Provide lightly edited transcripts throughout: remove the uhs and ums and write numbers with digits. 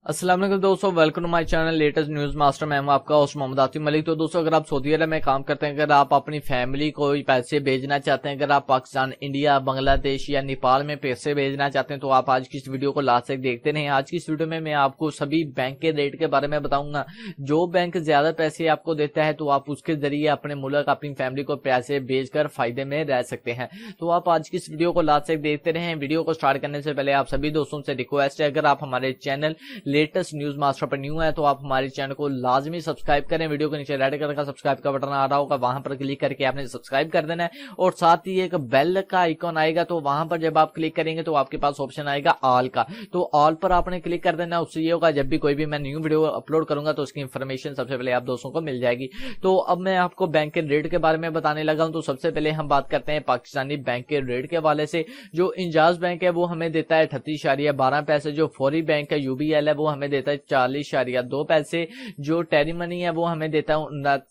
अस्सलाम वालेकुम दोस्तों, welcome to my channel latest news master. मैं हूं आपका होस्ट मोहम्मद आतिफ मलिक। तो दोस्तों, अगर आप सऊदी अरब में काम करते हैं, अगर आप अपनी फैमिली को पैसे भेजना चाहते हैं, अगर आप पाकिस्तान, इंडिया, बांग्लादेश या नेपाल में पैसे भेजना चाहते हैं, तो आप आज की इस वीडियो को लास्ट तक देखते रहें। आज की इस वीडियो में मैं आपको सभी बैंक के रेट के बारे में बताऊंगा। जो बैंक ज्यादा पैसे आपको देता है, तो आप उसके जरिए अपने मुल्क, अपनी फैमिली को पैसे भेजकर फायदे में रह सकते हैं। तो आप आज की इस वीडियो को लास्ट तक देखते रहें। वीडियो को स्टार्ट करने से पहले आप सभी दोस्तों से रिक्वेस्ट है, अगर आप हमारे चैनल लेटेस्ट न्यूज मास्टर पर न्यू है तो आप हमारे चैनल को लाजमी सब्सक्राइब करें। वीडियो के नीचे रेड कलर का सब्सक्राइब का बटन आ रहा होगा, वहां पर क्लिक करके आपने सब्सक्राइब कर देना है। और साथ ही एक बेल का आइकॉन आएगा, तो वहां पर जब आप क्लिक करेंगे तो आपके पास ऑप्शन आएगा ऑल का, तो ऑल पर आपने क्लिक कर देना। उससे ये होगा, जब भी कोई भी मैं न्यू वीडियो अपलोड करूंगा तो उसकी इंफॉर्मेशन सबसे पहले आप दोस्तों को मिल जाएगी। तो अब मैं आपको बैंक के रेट के बारे में बताने लगा हूं। तो सबसे पहले हम बात करते हैं पाकिस्तानी बैंक के रेट के हवाले से। जो इंजाज बैंक है वो हमें देता है 38.12 पैसे। जो फौरी बैंक है UBL है वो हमें देता है 40.2 पैसे। जो टेरी मनी है वो हमें देता है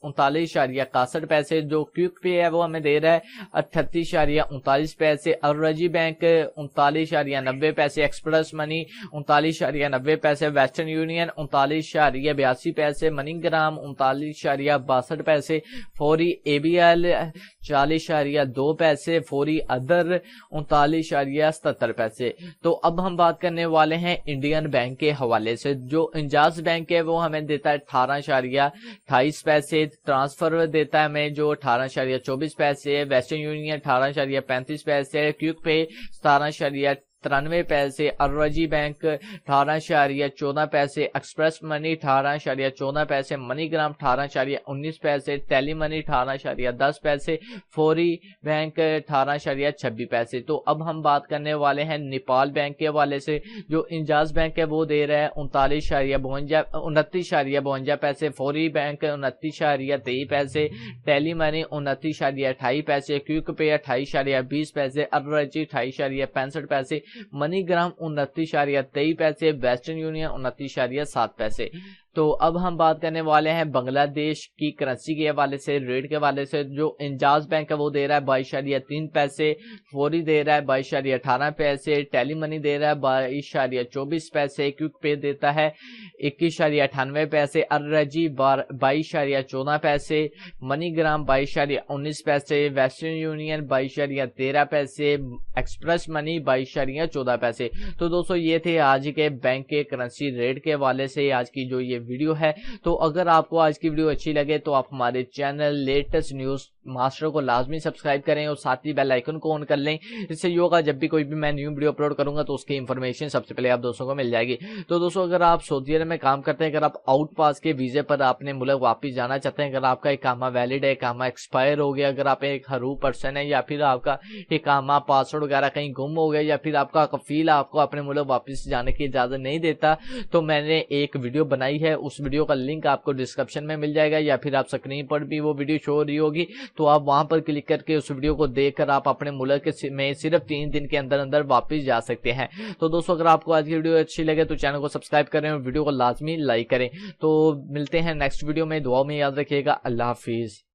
39.61 पैसे। जो क्विक पे है वो हमें दे रहा है 38.39 पैसे। अलरजी बैंक 39.90 पैसे। एक्सप्रेस मनी 39.90 पैसे। वेस्टर्न यूनियन 39.82 पैसे। मनीग्राम 39.62 पैसे। फौरी ABL 40.2 पैसे। फौरी अदर 39.77 पैसे। तो अब हम बात करने वाले हैं इंडियन बैंक के हवाले से। जो इंजाज बैंक है वो हमें देता है 18.28 पैसे। ट्रांसफर देता है हमें जो 18.24 पैसे। वेस्टर्न यूनियन 18.35 पैसे। क्विक पे 17.93 पैसे। अलरजी बैंक 18.14 पैसे। एक्सप्रेस मनी 18.14 पैसे। मनीग्राम 18.19 पैसे। टेली मनी 18.10 पैसे। फौरी बैंक 18.26 पैसे। तो अब हम बात करने वाले हैं नेपाल बैंक के हवाले से। जो इंजाज बैंक है वो दे रहा है 29.52 पैसे। फौरी बैंक 29.23 पैसे। टेली मनी 29.28 पैसे। क्विक पे 28.20 पैसे। अलरजी 28.65 पैसे। मनीग्राम 29.23 पैसे। वेस्टर्न यूनियन 29.7 पैसे। तो अब हम बात करने वाले हैं बांग्लादेश की करेंसी के हवाले से, रेट के हवाले से। जो इंजाज बैंक है वो दे रहा है 22.3 पैसे। फौरी दे रहा है 22.18 पैसे। टेली मनी दे रहा है 22.24 पैसे। क्विक पे देता है 21.98 पैसे। अलरजी 22.14 पैसे। मनीग्राम 22.19 पैसे। वेस्टर्न यूनियन 22.13 पैसे। एक्सप्रेस मनी 22.14 पैसे। तो दोस्तों, ये थे आज के बैंक के करेंसी रेट के हवाले से आज की जो ये वीडियो है। तो अगर आपको आज की वीडियो अच्छी लगे तो आप हमारे चैनल लेटेस्ट न्यूज मास्टर को लाजमी सब्सक्राइब करें और साथ ही बेल आइकन को ऑन कर लें। इससे ये होगा, जब भी कोई भी मैं न्यू वीडियो अपलोड करूंगा तो उसकी इंफॉर्मेशन सबसे पहले आप दोस्तों को मिल जाएगी। तो दोस्तों, अगर आप सऊदी अरब में काम करते हैं, अगर आप आउट पास के वीजे पर अपने मुल्क वापस जाना चाहते हैं, अगर आपका इकामा वैलिड है, इकामा एक्सपायर हो गया, अगर आप एक हरूफ पर्सन है, या फिर आपका इकामा पासवर्ड वगैरह कहीं गुम हो गया, या फिर आपका कफील आपको अपने मुल्क वापस जाने की इजाजत नहीं देता, तो मैंने एक वीडियो बनाई है। उस वीडियो का लिंक आपको डिस्क्रिप्शन में मिल जाएगा, या फिर आप स्क्रीन पर भी वो वीडियो शो हो रही होगी, तो आप वहां पर क्लिक करके उस वीडियो को देखकर आप अपने मुल्क में सिर्फ 3 दिन के अंदर अंदर वापस जा सकते हैं। तो दोस्तों, अगर आपको आज की वीडियो अच्छी लगे तो चैनल को सब्सक्राइब करें और वीडियो को लाजमी लाइक करें। तो मिलते हैं नेक्स्ट वीडियो में। दुआ में याद रखिएगा। अल्लाह हाफिज।